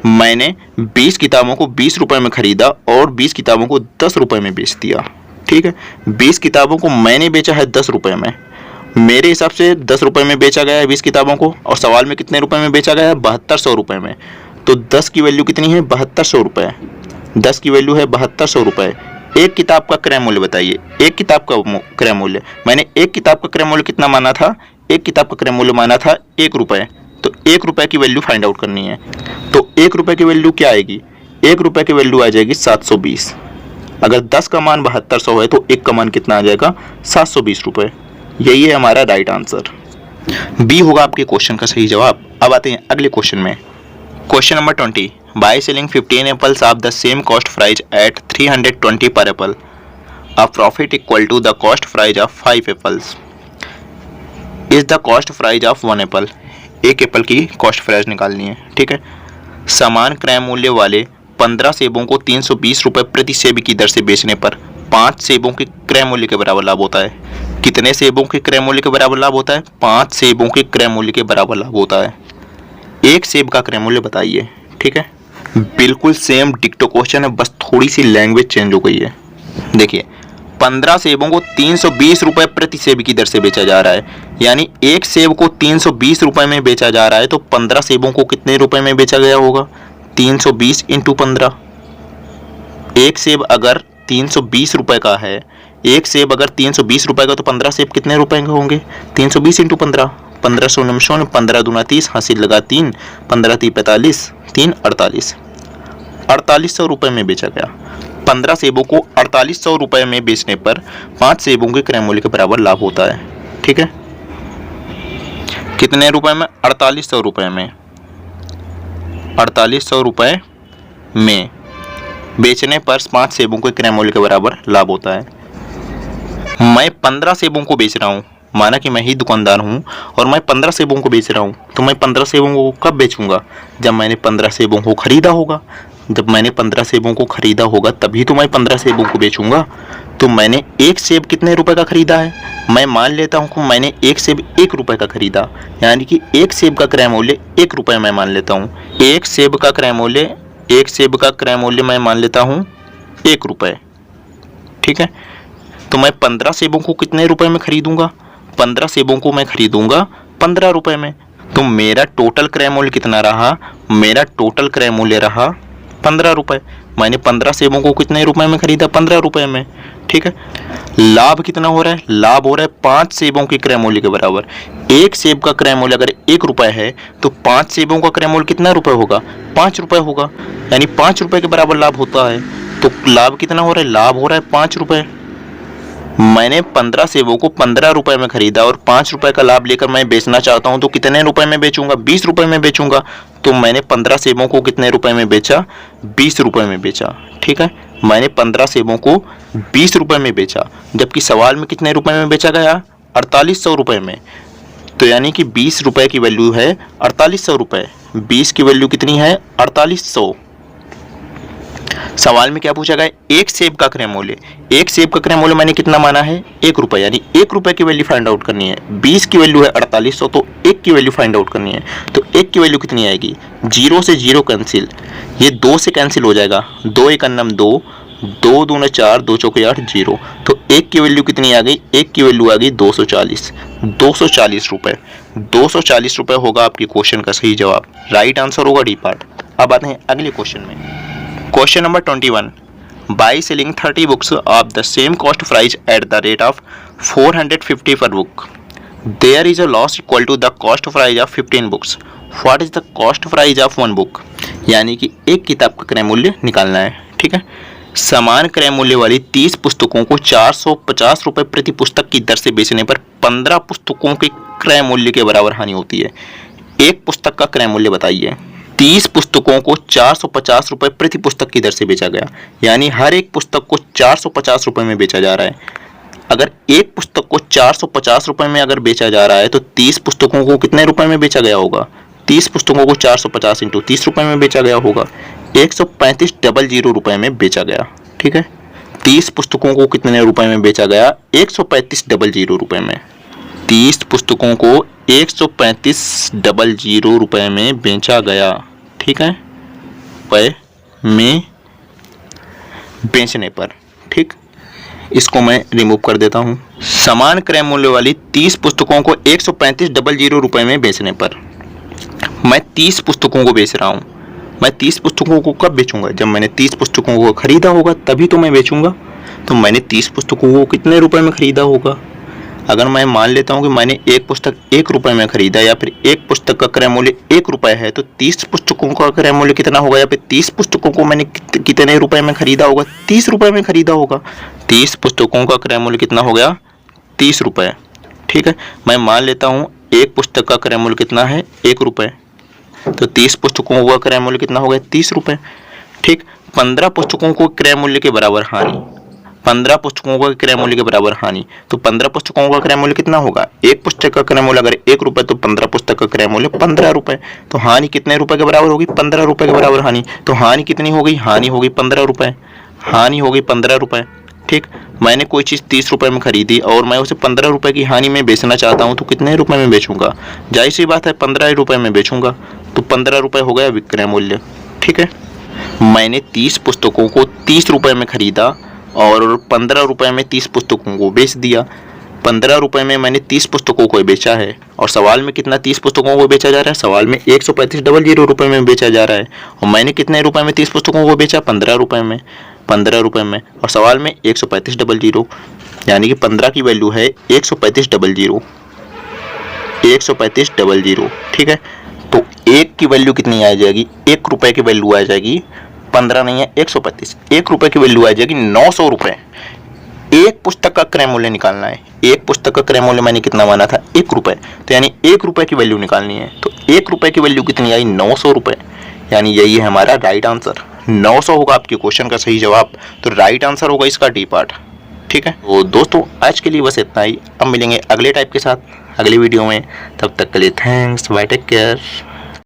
मैंने 20 किताबों को 20 रुपये में खरीदा और 20 किताबों को 10 रुपये में बेच दिया। ठीक है। 20 किताबों को मैंने बेचा है 10 रुपये में। मेरे हिसाब से 10 रुपये में बेचा गया है 20 किताबों को, और सवाल में कितने रुपये में बेचा गया है? 7200 रुपये में। तो 10 की वैल्यू कितनी है? 7200 रुपये। 10 की वैल्यू है 7200 रुपये। एक किताब का क्रय मूल्य बताइए। एक किताब का क्रय मूल्य, मैंने एक किताब का क्रय मूल्य कितना माना था? एक किताब का क्रय मूल्य माना था 1 रुपये। तो 1 रुपये की वैल्यू फाइंड आउट करनी है। तो 1 रुपये की वैल्यू क्या आएगी? 1 रुपये की वैल्यू आ जाएगी 720। अगर 10 का मान 7200 है तो 1 का मान कितना आ जाएगा? 720 रुपये। यही है हमारा राइट आंसर। बी होगा आपके क्वेश्चन का सही जवाब। अब आते हैं अगले क्वेश्चन में। Question number 20, by selling 15 apples of the same cost price at 320 per apple, a profit equal to the cost price of 5 apples is the cost price of 1 apple. एक एप्पल की कॉस्ट प्राइस निकालनी है। ठीक है। समान क्रय मूल्य वाले 15 सेबों को 320 रुपये प्रति सेब की दर से बेचने पर 5 सेबों के क्रय मूल्य के बराबर लाभ होता है। कितने सेबों के क्रय मूल्य के बराबर लाभ होता है? 5 सेबों के क्रय मूल्य के बराबर लाभ होता है। एक सेब का क्रय मूल्य बताइए। ठीक है। बिल्कुल सेम डिक्टो क्वेश्चन है, बस थोड़ी सी लैंग्वेज चेंज हो गई है। देखिए, 15 सेबों को 320 रुपये प्रति सेब की दर से बेचा जा रहा है, यानी एक सेब को 320 रुपये में बेचा जा रहा है। तो 15 सेबों को कितने रुपए में बेचा गया होगा? 320 इंटू 15। एक सेब अगर 320 रुपये का है, एक सेब अगर 320 रुपये का, तो 15 सेब कितने रुपए के होंगे? 320 इंटू 15, 1500 निमिषों, 15 दूना 30, हासिल लगा 3, 15 3 45, 3 48, 4800 रुपये में बेचा गया। 15 सेबों को 4800 रुपये में बेचने पर 5 सेबों के क्रय मूल्य के बराबर लाभ होता है। ठीक है। कितने रुपए में? 4800 रुपये में। 4800 रुपये में बेचने पर 5 सेबों के क्रय मूल्य के बराबर लाभ होता है। मैं 15 सेबों को बेच रहा हूँ, माना कि मैं ही दुकानदार हूँ और मैं 15 सेबों को बेच रहा हूँ। तो मैं 15 सेबों को कब बेचूंगा? जब मैंने 15 सेबों को खरीदा होगा। जब मैंने 15 सेबों को खरीदा होगा तभी तो मैं 15 सेबों को बेचूंगा। तो मैंने एक सेब कितने रुपए का खरीदा है? मैं मान लेता हूँ कि मैंने एक सेब 1 रुपये का खरीदा, यानी कि एक सेब का क्रय मूल्य 1 रुपये मैं मान लेता हूँ। एक सेब का क्रय मूल्य मैं मान लेता हूँ 1 रुपये। ठीक है। तो मैं 15 सेबों को कितने रुपए में खरीदूंगा? 15 सेबों को मैं खरीदूंगा 15 रुपये में। तो मेरा टोटल क्रय मूल्य कितना रहा? मेरा टोटल क्रय मूल्य रहा 15 रुपये। मैंने 15 सेबों को कितने रुपए में खरीदा? 15 रुपये में। ठीक है। लाभ कितना हो रहा है? लाभ हो रहा है 5 सेबों के क्रय मूल्य के बराबर। एक सेब का क्रय मूल्य अगर 1 रुपये है तो 5 सेबों का क्रय मूल्य कितना रुपये होगा? 5 रुपये होगा, यानी 5 रुपये के बराबर लाभ होता है। तो लाभ कितना हो रहा है? लाभ हो रहा है 5 रुपये। मैंने 15 सेबों को 15 रुपये में खरीदा और 5 रुपये का लाभ लेकर मैं बेचना चाहता हूं, तो कितने रुपए में बेचूंगा? 20 रुपये में बेचूंगा। तो मैंने 15 सेबों को कितने रुपए में बेचा? 20 रुपये में बेचा। ठीक है। मैंने 15 सेबों को 20 रुपये में बेचा, जबकि सवाल में कितने रुपए में बेचा गया? 4800 रुपये में। तो यानी कि 20 रुपये की वैल्यू है 4800 रुपये। 20 की वैल्यू कितनी है? 4800। सवाल में क्या पूछा गया? एक सेब का क्रय मूल्य। एक सेब का क्रय मूल्य मैंने कितना माना है? 1 रुपये, यानी 1 रुपये की वैल्यू फाइंड आउट करनी है। 20 की वैल्यू है 4800, तो 1 की वैल्यू फाइंड आउट करनी है। तो 1 की वैल्यू कितनी आएगी? 0 से 0 कैंसिल, ये 2 से कैंसिल हो जाएगा। 2 1 2, 2 दूना 4, 2 चौके 8, 0। तो 1 की वैल्यू कितनी आ गई? 1 की वैल्यू आ गई 240। 240 रुपये। 240 रुपये होगा आपके क्वेश्चन का सही जवाब। राइट आंसर होगा डी पार्ट। अब आते हैं अगले क्वेश्चन में। Question number 21, by selling 30 books of the same cost price at the rate of 450 per book, there is a loss equal to the cost price of 15 books, what is the cost price of 1 book. यानी कि एक किताब का क्रय मूल्य निकालना है। ठीक है। समान क्रय मूल्य वाली 30 पुस्तकों को 450 रुपये प्रति पुस्तक की दर से बेचने पर 15 पुस्तकों के क्रय मूल्य के बराबर हानि होती है। एक पुस्तक का क्रय मूल्य बताइए। 30 पुस्तकों को 450 रुपये प्रति पुस्तक की दर से बेचा गया। यानी हर एक पुस्तक को 450 रुपये में बेचा जा रहा है। अगर एक पुस्तक को 450 रुपये में अगर बेचा जा रहा है तो 30 पुस्तकों को कितने रुपए में बेचा गया होगा? 30 पुस्तकों को 450 इंटू 30 रुपये में बेचा गया होगा, 135,000 रुपये में बेचा गया। ठीक है, 30 पुस्तकों को कितने रुपए में बेचा गया? 135,000 रुपये में। 30 पुस्तकों को 135,000 रुपये में बेचा गया। ठीक है, रुपये में बेचने पर। ठीक, इसको मैं रिमूव कर देता हूँ। समान क्रय मूल्य वाली 30 पुस्तकों को 135,000 रुपये में बेचने पर मैं 30 पुस्तकों को बेच रहा हूँ। मैं 30 पुस्तकों को कब बेचूंगा? जब मैंने 30 पुस्तकों को खरीदा होगा तभी तो मैं बेचूंगा। तो मैंने 30 पुस्तकों को कितने रुपए में खरीदा होगा? अगर मैं मान लेता हूँ कि मैंने एक पुस्तक 1 रुपये में खरीदा या फिर एक पुस्तक का क्रय मूल्य 1 रुपये है, तो 30 पुस्तकों का क्रय मूल्य कितना होगा? या फिर 30 पुस्तकों को मैंने कितने रुपए में खरीदा होगा? 30 रुपये में खरीदा होगा। 30 पुस्तकों का क्रय मूल्य कितना हो गया? 30 रुपये। ठीक है, मैं मान लेता हूँ एक पुस्तक का क्रय मूल्य कितना है? 1 रुपये। तो 30 पुस्तकों का क्रय मूल्य कितना हो गया? 30 रुपये। ठीक, 15 पुस्तकों को क्रय मूल्य के बराबर हानि, 15 पुस्तकों का क्रय मूल्य के बराबर हानि। तो 15 पुस्तकों का क्रय मूल्य कितना होगा? एक पुस्तक का क्रय मूल्य अगर 1 रुपये तो 15 पुस्तक का क्रय मूल्य 15 रुपये। तो हानि कितने रुपए के बराबर होगी? 15 रुपये के बराबर हानि। तो हानि कितनी हो गई? हानि होगी 15 रुपये। हानि होगी 15 रुपये। ठीक, मैंने कोई चीज़ 30 रुपये में खरीदी और मैं उसे 15 रुपये की हानि में बेचना चाहता हूँ, तो कितने रुपये में बेचूंगा? जाहिर सी बात है 15 रुपये में बेचूंगा। तो 15 रुपये हो गया विक्रय मूल्य। ठीक है, मैंने 30 पुस्तकों को 30 रुपये में खरीदा और 15 रुपये में 30 पुस्तकों को बेच दिया। 15 रुपये में मैंने 30 पुस्तकों को बेचा है और सवाल में कितना 30 पुस्तकों को बेचा जा रहा है? सवाल में 135,000 रुपये में बेचा जा रहा है। और मैंने कितने रुपये में 30 पुस्तकों को बेचा? 15 रुपये में। 15 रुपये में और सवाल में 135,000, यानी कि 15 की वैल्यू है 135,000। 135,000। ठीक है, तो 1 की वैल्यू कितनी आ जाएगी? 1 रुपये की वैल्यू आ जाएगी 15 नहीं है 135। 1 रुपये की वैल्यू आ जाएगी 900 रुपये। एक पुस्तक का क्रय मूल्य निकालना है। एक पुस्तक का क्रय मूल्य मैंने कितना माना था? 1 रुपये। तो यानी 1 रुपये की वैल्यू निकालनी है। तो 1 रुपये की वैल्यू कितनी आई? 900 रुपये। यानी यही है हमारा राइट आंसर। 900 होगा आपके क्वेश्चन का सही जवाब। तो राइट आंसर होगा इसका डी पार्ट। ठीक है, तो दोस्तों आज के लिए बस इतना ही। अब मिलेंगे अगले टाइप के साथ अगली वीडियो में। तब तक के लिए थैंक्स, बाय, टेक केयर।